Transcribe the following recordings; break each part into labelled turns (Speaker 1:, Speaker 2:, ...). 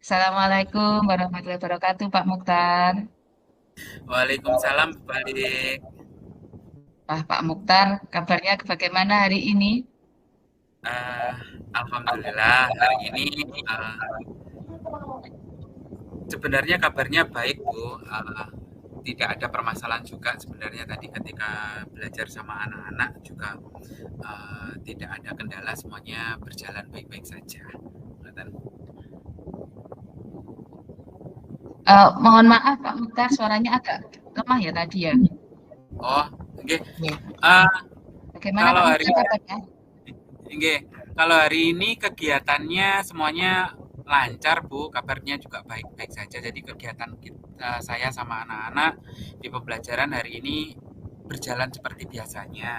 Speaker 1: Assalamualaikum warahmatullahi wabarakatuh, Pak Mukhtar.
Speaker 2: Waalaikumsalam balik.
Speaker 1: Pak Mukhtar, kabarnya bagaimana hari ini?
Speaker 2: Eh, Alhamdulillah hari ini eh, sebenarnya kabarnya baik Bu. Tidak ada permasalahan juga sebenarnya tadi ketika belajar sama anak-anak juga tidak ada kendala, semuanya berjalan baik-baik saja. Kelihatan.
Speaker 1: Mohon maaf, Pak Mukhtar, suaranya agak lemah ya tadi ya.
Speaker 2: Oh, oke.
Speaker 1: Oke.
Speaker 2: Eh,
Speaker 1: Bagaimana
Speaker 2: kalau
Speaker 1: Pak
Speaker 2: hari
Speaker 1: Mukhtar kabarnya?
Speaker 2: Oke, kalau hari ini kegiatannya semuanya lancar, Bu. Kabarnya juga baik-baik saja. Jadi kegiatan saya sama anak-anak di pembelajaran hari ini berjalan seperti biasanya.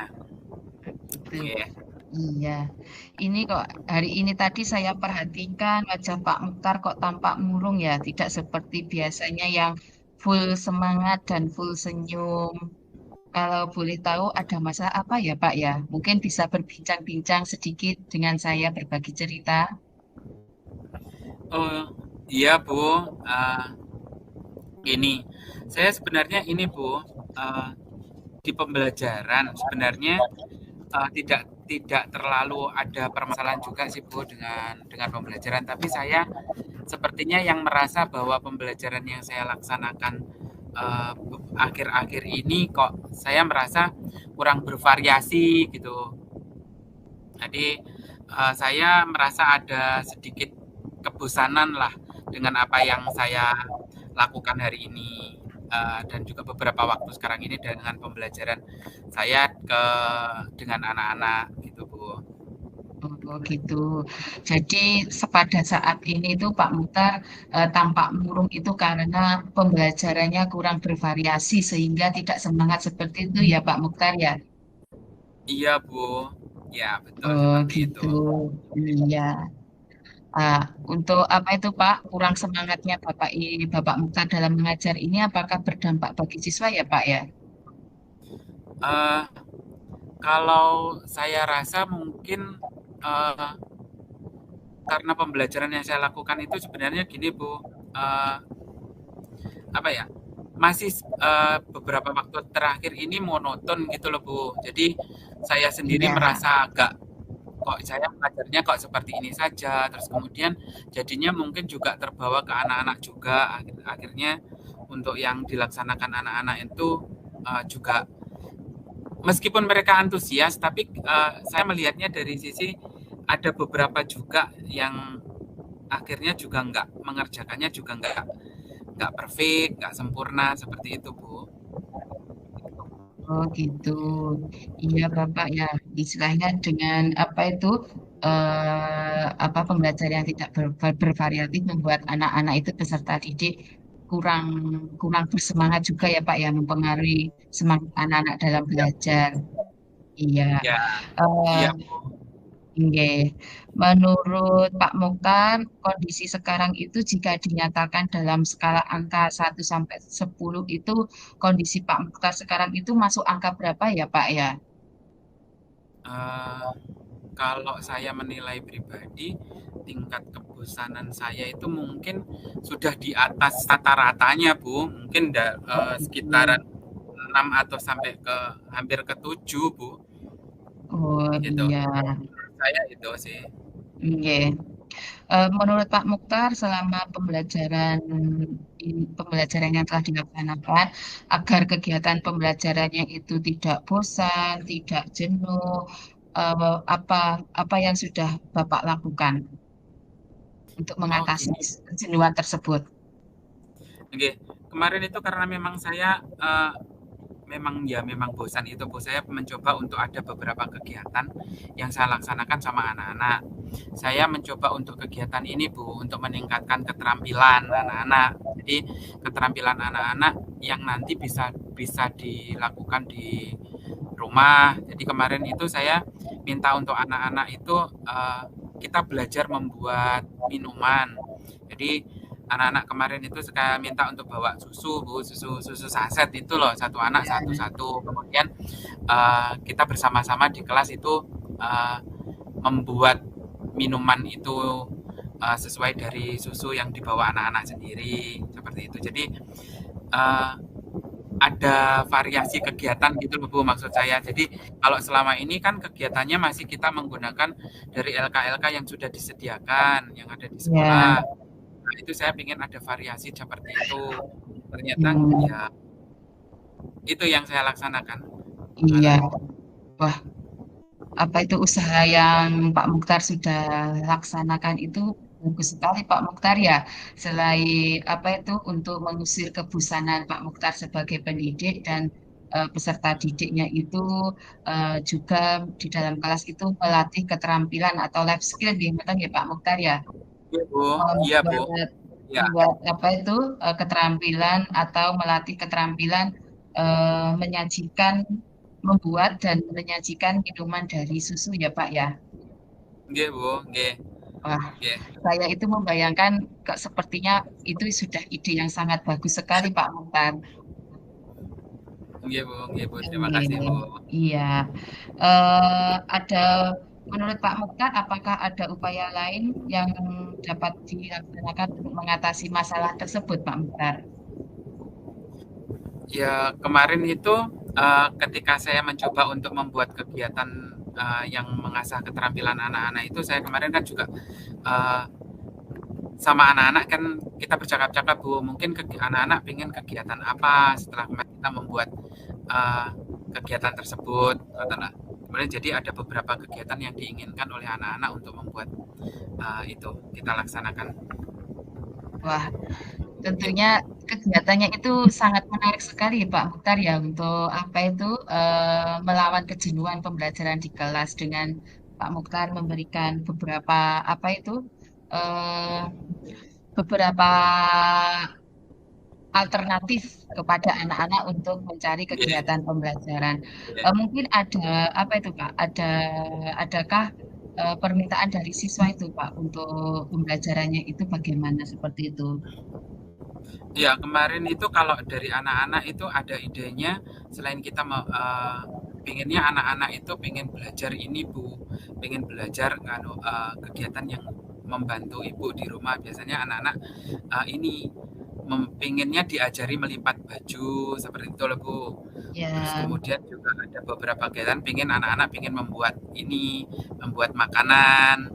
Speaker 1: Gitu.
Speaker 2: Oke.
Speaker 1: Iya, ini kok hari ini tadi saya perhatikan wajah Pak Mukhtar kok tampak murung ya, tidak seperti biasanya yang full semangat dan full senyum. Kalau boleh tahu ada masalah apa ya Pak ya? Mungkin bisa berbincang-bincang sedikit dengan saya berbagi cerita.
Speaker 2: Oh, iya, Bu. Ini saya sebenarnya ini, Bu. eh, di pembelajaran sebenarnya tidak terlalu ada permasalahan juga sih Bu dengan pembelajaran, tapi saya sepertinya yang merasa bahwa pembelajaran yang saya laksanakan akhir-akhir ini kok saya merasa kurang bervariasi gitu. Jadi saya merasa ada sedikit kebosanan lah dengan apa yang saya lakukan hari ini. Dan juga beberapa waktu sekarang ini dengan pembelajaran saya dengan anak-anak gitu Bu.
Speaker 1: Oh gitu. Jadi pada saat ini tuh Pak Mukhtar tampak murung itu karena pembelajarannya kurang bervariasi sehingga tidak semangat seperti itu ya Pak Mukhtar ya.
Speaker 2: Iya Bu, ya betul
Speaker 1: Oh
Speaker 2: seperti itu.
Speaker 1: gitu. Iya. Ah, untuk apa itu Pak, kurang semangatnya Bapak Mukhtar dalam mengajar ini apakah berdampak bagi siswa ya Pak ya?
Speaker 2: Eh, Kalau saya rasa mungkin eh, karena pembelajaran yang saya lakukan itu sebenarnya gini Bu, eh, apa ya? Masih beberapa waktu terakhir ini monoton gitu loh Bu. Jadi saya sendiri
Speaker 1: Iya.
Speaker 2: merasa agak kok saya mengajarnya kok seperti ini saja. Terus kemudian jadinya mungkin juga terbawa ke anak-anak juga. Akhirnya untuk yang dilaksanakan anak-anak itu juga meskipun mereka antusias, tapi saya melihatnya dari sisi ada beberapa juga yang akhirnya juga nggak mengerjakannya juga nggak perfect, nggak sempurna seperti itu Bu.
Speaker 1: Oh gitu. Iya Bapak ya, istilahnya dengan apa itu apa pembelajaran yang tidak bervariatif membuat anak-anak itu peserta didik kurang kurang bersemangat juga ya Pak ya, mempengaruhi semangat anak-anak dalam belajar. Iya.
Speaker 2: Ya,
Speaker 1: Eh,
Speaker 2: iya Bu.
Speaker 1: Nggih. Menurut Pak Mukhtar, kondisi sekarang itu jika dinyatakan dalam skala angka 1 sampai 10 itu kondisi Pak Mukhtar sekarang itu masuk angka berapa ya Pak ya?
Speaker 2: Eh, Kalau saya menilai pribadi, tingkat kebosanan saya itu mungkin sudah di atas rata-ratanya Bu. Mungkin
Speaker 1: Oh gitu.
Speaker 2: sekitaran 6 atau sampai ke hampir ke 7 Bu.
Speaker 1: Oh
Speaker 2: Gitu.
Speaker 1: iya.
Speaker 2: Saya itu sih.
Speaker 1: Nggih. Menurut Pak Mukhtar, selama pembelajaran yang telah dilaksanakan, agar kegiatan pembelajarannya itu tidak bosan, tidak jenuh, apa apa yang sudah Bapak lakukan untuk
Speaker 2: Oh
Speaker 1: mengatasi
Speaker 2: gini.
Speaker 1: kejenuhan tersebut?
Speaker 2: Oke. Kemarin itu karena memang saya memang bosan itu Bu. Saya mencoba untuk ada beberapa kegiatan yang saya laksanakan sama anak-anak. Saya mencoba untuk kegiatan ini Bu, untuk meningkatkan keterampilan anak-anak. Jadi keterampilan anak-anak yang nanti bisa bisa dilakukan di rumah. Jadi kemarin itu saya minta untuk anak-anak itu kita belajar membuat minuman. Jadi anak-anak kemarin itu saya minta untuk bawa susu, Bu, susu saset itu loh, satu anak satu-satu. Kemudian kita bersama-sama di kelas itu membuat minuman itu sesuai dari susu yang dibawa anak-anak sendiri seperti itu. Jadi uh, ada variasi kegiatan gitu loh Bu maksud saya. Jadi kalau selama ini kan kegiatannya masih kita menggunakan dari LK-LK yang sudah disediakan, yang ada di
Speaker 1: Ya,
Speaker 2: sekolah. Nah, itu saya ingin ada variasi seperti itu. Ternyata
Speaker 1: hmm,
Speaker 2: ya itu yang saya laksanakan.
Speaker 1: iya.
Speaker 2: Malah,
Speaker 1: Wah, apa itu usaha yang Pak Mukhtar sudah laksanakan itu bagus sekali Pak Mukhtar ya. Selain apa itu untuk mengusir kebosanan Pak Mukhtar sebagai pendidik dan peserta didiknya itu juga di dalam kelas itu melatih keterampilan atau life skill gitu kan ya Pak Mukhtar ya.
Speaker 2: iya Bu, iya Bu,
Speaker 1: Membuat
Speaker 2: ya,
Speaker 1: membuat apa itu keterampilan atau melatih keterampilan menyajikan membuat dan menyajikan minuman dari susu ya Pak ya.
Speaker 2: iya Bu, iya,
Speaker 1: Wah,
Speaker 2: iya,
Speaker 1: saya itu membayangkan kok sepertinya itu sudah ide yang sangat bagus sekali Pak Mukhtar.
Speaker 2: iya Bu, terima
Speaker 1: Iya,
Speaker 2: kasih Bu.
Speaker 1: iya. Ada menurut Pak Mukhtar, apakah ada upaya lain yang dapat dilaksanakan untuk mengatasi masalah tersebut, Pak Mukhtar?
Speaker 2: Ya kemarin itu ketika saya mencoba untuk membuat kegiatan yang mengasah keterampilan anak-anak itu, saya kemarin kan juga uh, sama anak-anak kan kita bercakap-cakap Bu, mungkin anak-anak pengen kegiatan apa setelah kemarin kita membuat uh, kegiatan tersebut. Kemudian jadi ada beberapa kegiatan yang diinginkan oleh anak-anak untuk membuat itu kita laksanakan.
Speaker 1: Wah, tentunya kegiatannya itu sangat menarik sekali Pak Mukhtar ya untuk apa itu melawan kejenuhan pembelajaran di kelas dengan Pak Mukhtar memberikan beberapa apa itu eh, beberapa alternatif kepada anak-anak untuk mencari
Speaker 2: Yeah,
Speaker 1: kegiatan pembelajaran.
Speaker 2: yeah.
Speaker 1: Mungkin ada apa itu Pak? Adakah permintaan dari siswa itu Pak untuk pembelajarannya itu bagaimana seperti itu?
Speaker 2: Ya, kemarin itu kalau dari anak-anak itu ada idenya selain kita pengennya anak-anak itu pengen belajar ini Bu, pengen belajar kegiatan yang membantu ibu di rumah. Biasanya anak-anak ini pengennya diajari melipat baju seperti itu loh Bu. Terus
Speaker 1: Ya,
Speaker 2: kemudian juga ada beberapa kegiatan pengen anak-anak pengen membuat ini, membuat makanan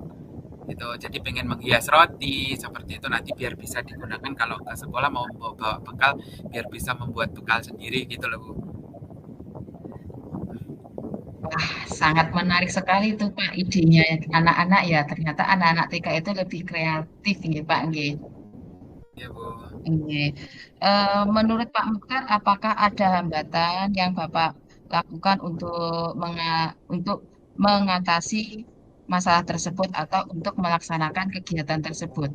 Speaker 2: gitu. Jadi pengen menghias roti seperti itu nanti biar bisa digunakan kalau ke sekolah mau bawa bekal biar bisa membuat bekal sendiri gitu loh Bu.
Speaker 1: sangat menarik sekali itu Pak idenya anak-anak ya. Ternyata anak-anak TK itu lebih kreatif nih Pak nggih.
Speaker 2: Ya Bu.
Speaker 1: Nggih. Menurut Pak Mukhtar, apakah ada hambatan yang Bapak lakukan untuk mengatasi masalah tersebut atau untuk melaksanakan kegiatan tersebut?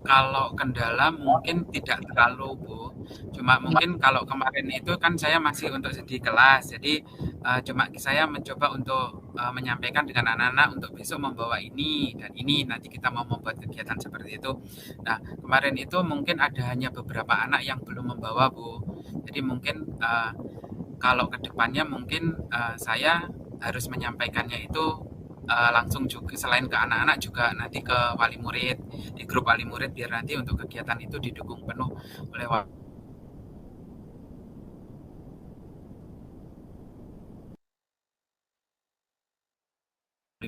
Speaker 2: Kalau kendala mungkin tidak terlalu Bu, cuma mungkin kalau kemarin itu kan saya masih untuk di kelas, jadi cuma saya mencoba untuk menyampaikan dengan anak-anak untuk besok membawa ini dan ini, nanti kita mau membuat kegiatan seperti itu. Nah, kemarin itu mungkin ada hanya beberapa anak yang belum membawa Bu, jadi mungkin kalau kedepannya mungkin saya harus menyampaikannya itu langsung juga selain ke anak-anak juga nanti ke wali murid di grup wali murid biar nanti untuk kegiatan itu didukung penuh oleh wali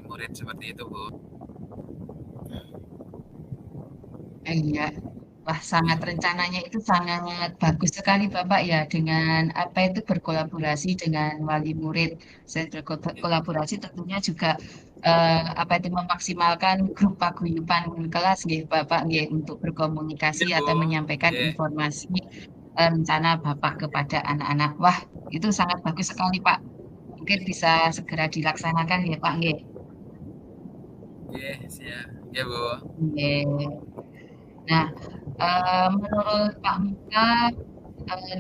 Speaker 2: murid seperti itu Bu.
Speaker 1: Iya, wah sangat rencananya itu sangat bagus sekali Bapak ya dengan apa itu berkolaborasi dengan wali murid. Saya berkolaborasi tentunya juga apa itu memaksimalkan grup paguyuban kelas nggih Bapak nggih untuk berkomunikasi
Speaker 2: Ya Bu,
Speaker 1: atau menyampaikan
Speaker 2: ya,
Speaker 1: informasi rencana Bapak kepada anak-anak. Wah, itu sangat bagus sekali Pak. Mungkin bisa segera dilaksanakan ya Pak nggih.
Speaker 2: ya, siap ya Bu.
Speaker 1: Nggih. Nah, menurut Pak Muka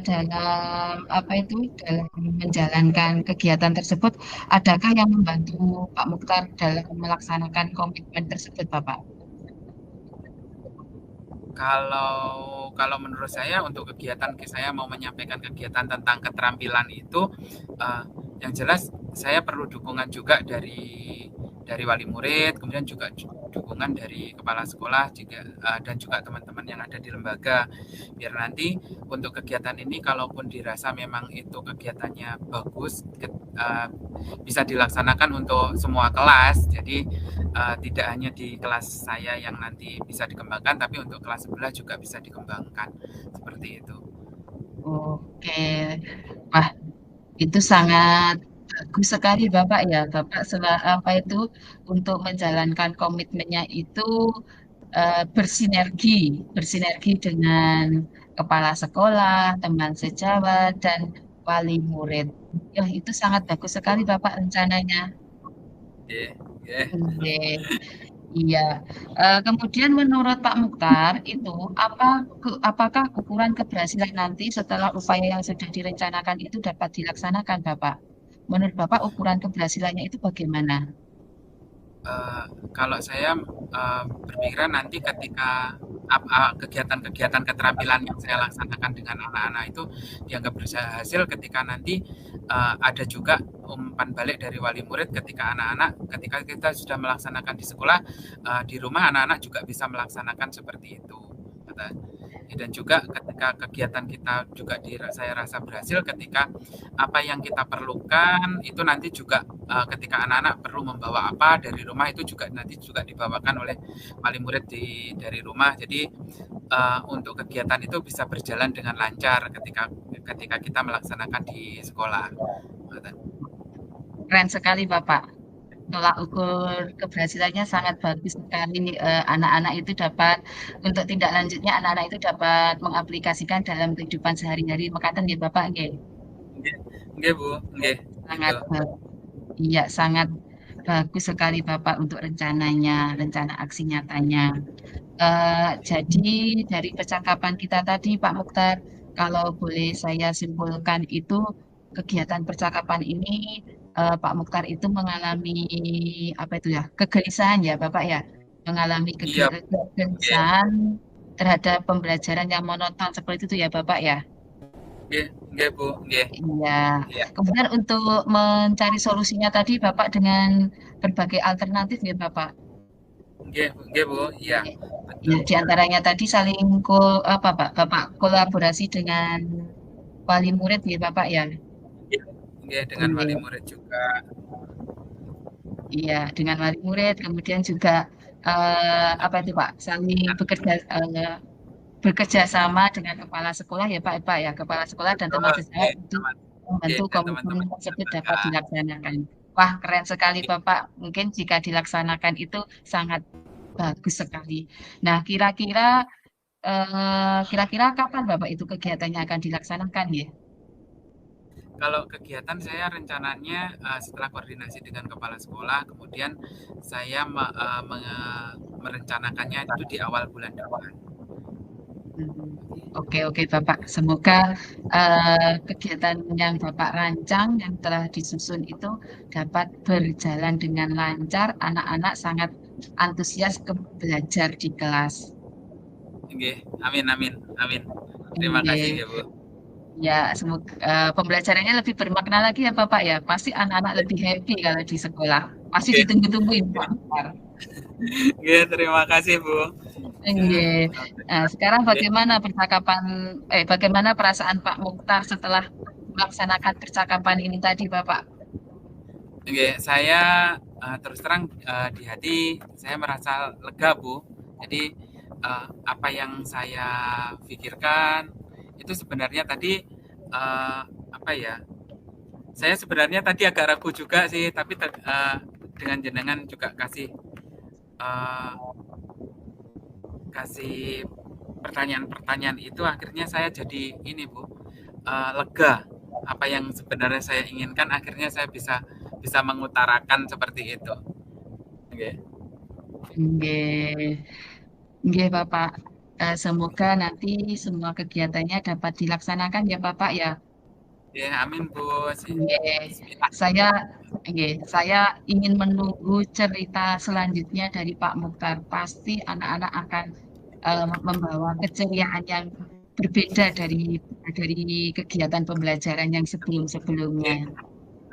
Speaker 1: dalam apa itu dalam menjalankan kegiatan tersebut, adakah yang membantu Pak Mukhtar dalam melaksanakan komitmen tersebut, Bapak?
Speaker 2: Kalau menurut saya untuk kegiatan saya mau menyampaikan kegiatan tentang keterampilan itu uh, yang jelas saya perlu dukungan juga dari wali murid, kemudian juga dukungan dukungan dari kepala sekolah juga dan juga teman-teman yang ada di lembaga. Biar nanti untuk kegiatan ini kalaupun dirasa memang itu kegiatannya bagus, bisa dilaksanakan untuk semua kelas. Jadi tidak hanya di kelas saya yang nanti bisa dikembangkan, tapi untuk kelas sebelah juga bisa dikembangkan. Seperti itu.
Speaker 1: Oke, wah itu sangat bagus sekali Bapak ya. Bapak apa itu untuk menjalankan komitmennya itu bersinergi, bersinergi dengan kepala sekolah, teman sejawat, dan wali murid. Ya, itu sangat bagus sekali Bapak rencananya.
Speaker 2: Yeah, yeah.
Speaker 1: Oke. Iya. Kemudian menurut Pak Mukhtar itu apakah ukuran keberhasilan nanti setelah upaya yang sudah direncanakan itu dapat dilaksanakan, Bapak? Menurut Bapak ukuran keberhasilannya itu bagaimana?
Speaker 2: Eh, kalau saya berpikiran nanti ketika kegiatan-kegiatan keterampilan yang saya laksanakan dengan anak-anak itu dianggap berhasil ketika nanti ada juga umpan balik dari wali murid ketika anak-anak ketika kita sudah melaksanakan di sekolah, di rumah anak-anak juga bisa melaksanakan seperti itu. Dan juga ketika kegiatan kita juga saya rasa berhasil ketika apa yang kita perlukan itu nanti juga ketika anak-anak perlu membawa apa dari rumah itu juga nanti juga dibawakan oleh wali murid dari rumah. Jadi untuk kegiatan itu bisa berjalan dengan lancar ketika ketika kita melaksanakan di sekolah.
Speaker 1: Keren sekali, Bapak. Tolak ukur keberhasilannya sangat bagus sekali. Anak-anak itu dapat, untuk tindak lanjutnya, anak-anak itu dapat mengaplikasikan dalam kehidupan sehari-hari. Makanya ya, Bapak, nggih.
Speaker 2: Nggih, Bu, nggih,
Speaker 1: Sangat
Speaker 2: gitu.
Speaker 1: Iya, sangat bagus sekali Bapak untuk rencananya, rencana aksi nyatanya. Jadi dari percakapan kita tadi, Pak Mukhtar, kalau boleh saya simpulkan itu kegiatan percakapan ini, Pak Mukhtar itu mengalami apa itu ya, kegelisahan ya, Bapak ya, mengalami
Speaker 2: Iya, nggih,
Speaker 1: kegelisahan terhadap pembelajaran yang monoton seperti itu ya, Bapak ya.
Speaker 2: nggih, nggih, Bu, nggih.
Speaker 1: Iya.
Speaker 2: Iya,
Speaker 1: Kemudian untuk mencari solusinya tadi, Bapak dengan berbagai alternatif ya, Bapak.
Speaker 2: nggih, nggih, Bu, iya,
Speaker 1: Ya,
Speaker 2: betul.
Speaker 1: di antaranya tadi saling apa Pak, Bapak kolaborasi dengan wali murid ya Bapak ya.
Speaker 2: Iya, nggih, dengan wali
Speaker 1: Iya,
Speaker 2: murid juga.
Speaker 1: iya, dengan wali murid, kemudian juga apa itu Pak, saling bekerja sama dengan kepala sekolah ya Pak ya, kepala sekolah dan teman
Speaker 2: Betul,
Speaker 1: sesama
Speaker 2: nggih,
Speaker 1: untuk membantu
Speaker 2: dan
Speaker 1: komitmen
Speaker 2: teman-teman di
Speaker 1: tersebut dapat
Speaker 2: lembaga.
Speaker 1: dilaksanakan. Wah, keren sekali Bapak. Mungkin jika dilaksanakan itu sangat bagus sekali. Nah, kira-kira kapan Bapak itu kegiatannya akan dilaksanakan ya?
Speaker 2: Kalau kegiatan saya rencananya setelah koordinasi dengan kepala sekolah, kemudian saya merencanakannya itu di awal bulan depan.
Speaker 1: Hmm, oke, oke Bapak. Semoga kegiatan yang Bapak rancang yang telah disusun itu dapat berjalan dengan lancar. Anak-anak sangat antusias belajar di kelas.
Speaker 2: Oke, amin, amin, amin. Terima kasih
Speaker 1: Oke.
Speaker 2: ya, Bu.
Speaker 1: Ya, semoga pembelajarannya lebih bermakna lagi ya Bapak ya. Pasti anak-anak lebih happy kalau di sekolah. Pasti
Speaker 2: Oke,
Speaker 1: ditunggu-tungguin Pak.
Speaker 2: oke, terima kasih, Bu.
Speaker 1: Oke. Nah, sekarang
Speaker 2: Oke,
Speaker 1: bagaimana perasaan Pak Mukhtar setelah melaksanakan percakapan ini tadi, Bapak?
Speaker 2: oke, saya terus terang di hati saya merasa lega, Bu. Jadi apa yang saya pikirkan itu sebenarnya tadi apa ya? Saya sebenarnya tadi agak ragu juga sih, tapi dengan jenengan juga kasih eh, kasih pertanyaan-pertanyaan itu akhirnya saya jadi ini Bu, lega. Apa yang sebenarnya saya inginkan akhirnya saya bisa bisa mengutarakan seperti itu. Oke.
Speaker 1: Oke, oke, Bapak. Semoga nanti semua kegiatannya dapat dilaksanakan ya, Bapak ya.
Speaker 2: Ya, amin Bu.
Speaker 1: Oke.
Speaker 2: Bismillah.
Speaker 1: Saya, oke, saya ingin menunggu cerita selanjutnya dari Pak Mukhtar. Pasti anak-anak akan membawa keceriaan yang berbeda dari kegiatan pembelajaran yang sebelum-sebelumnya.
Speaker 2: Oke.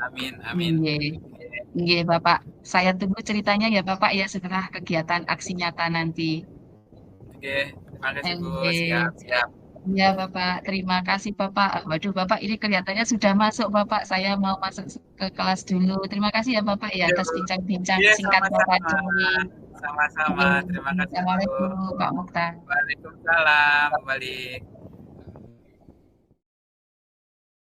Speaker 2: Amin, amin.
Speaker 1: Iya. Nggih, Bapak. Saya tunggu ceritanya ya, Bapak ya setelah kegiatan aksi nyata nanti.
Speaker 2: Oke, terima kasih Bu.
Speaker 1: Oke.
Speaker 2: Siap, siap.
Speaker 1: Ya, Bapak. Terima kasih, Bapak. Waduh, Bapak ini kelihatannya sudah masuk, Bapak. Saya mau masuk ke kelas dulu. Terima kasih ya, Bapak ya atas
Speaker 2: Yuk.
Speaker 1: bincang-bincang
Speaker 2: Iya,
Speaker 1: singkatnya
Speaker 2: sama-sama.
Speaker 1: tadi.
Speaker 2: Sama-sama.
Speaker 1: Oke.
Speaker 2: Terima kasih Bu.
Speaker 1: Assalamualaikum, Pak Mukhtar.
Speaker 2: Waalaikumsalam, kembali.